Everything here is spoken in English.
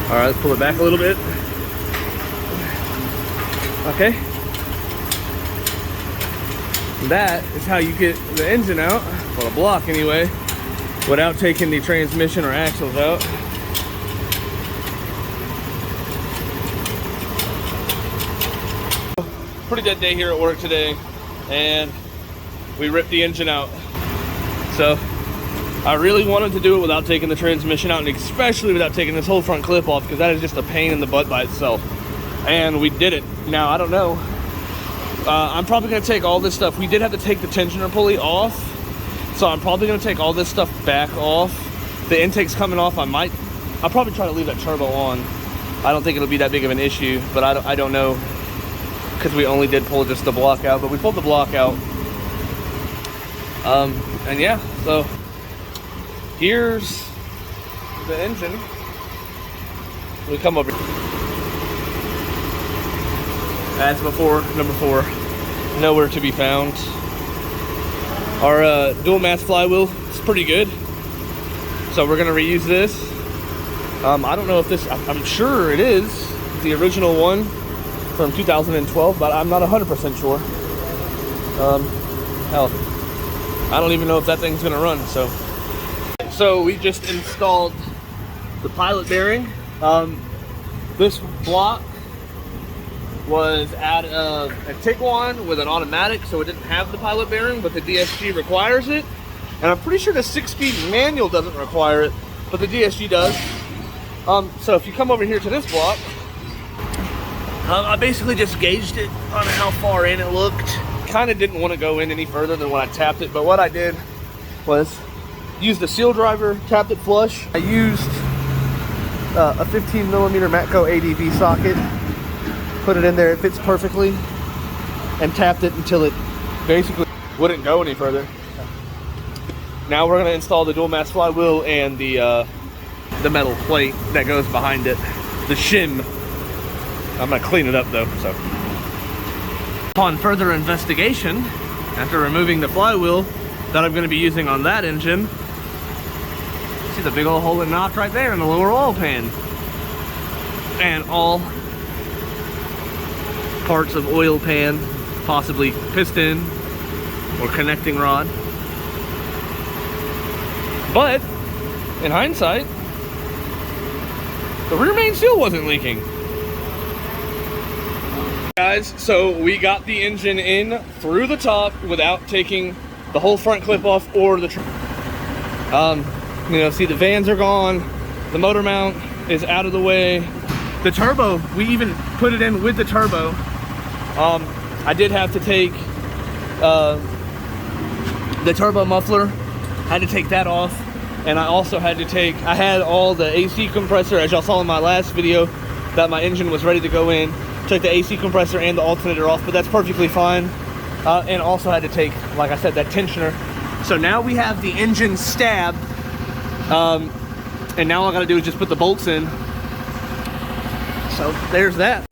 All right, let's pull it back a little bit. Okay. That is how you get the engine out, well, the block anyway, without taking the transmission or axles out. Pretty dead day here at work today, and we ripped the engine out. So I really wanted to do it without taking the transmission out, and especially without taking this whole front clip off, because that is just a pain in the butt by itself. And we did it. Now, I don't know. I'm probably going to take all this stuff. We did have to take the tensioner pulley off, so I'm probably going to take all this stuff back off. The intake's coming off. I'll probably try to leave that turbo on. I don't think it'll be that big of an issue, but I don't know, because we only did pull just the block out. But we pulled the block out. And yeah, so here's the engine. We come over. As before, number 4, nowhere to be found. Our dual mass flywheel is pretty good, so we're gonna reuse this. I don't know if this, I'm sure it is the original one from 2012, but I'm not 100% sure. Hell, I don't even know if that thing's gonna run. So we just installed the pilot bearing. This block was at a Tiguan with an automatic, so it didn't have the pilot bearing, but the DSG requires it. And I'm pretty sure the 6-speed manual doesn't require it, but the DSG does. So if you come over here to this block, I basically just gauged it on how far in it looked. Kind of didn't want to go in any further than when I tapped it, but what I did was use the seal driver, tapped it flush. I used a 15mm Matco ADV socket, put it in there, it fits perfectly, and tapped it until it basically wouldn't go any further. Now we're going to install the dual mass flywheel and the metal plate that goes behind it, the shim. I'm going to clean it up though. So upon further investigation, after removing the flywheel that I'm going to be using on that engine, see the big old hole and knock right there in the lower oil pan, and all parts of oil pan, possibly piston or connecting rod. But in hindsight, the rear main seal wasn't leaking. Guys, so we got the engine in through the top without taking the whole front clip off or the you know, see the vans are gone, the motor mount is out of the way. The turbo, we even put it in with the turbo. I did have to take the turbo muffler, had to take that off, and I also had to take, I had all the AC compressor, as y'all saw in my last video, that my engine was ready to go in. Took the AC compressor and the alternator off, but that's perfectly fine. And also had to take, like I said, that tensioner. So now we have the engine stab, and now all I gotta do is just put the bolts in. So there's that.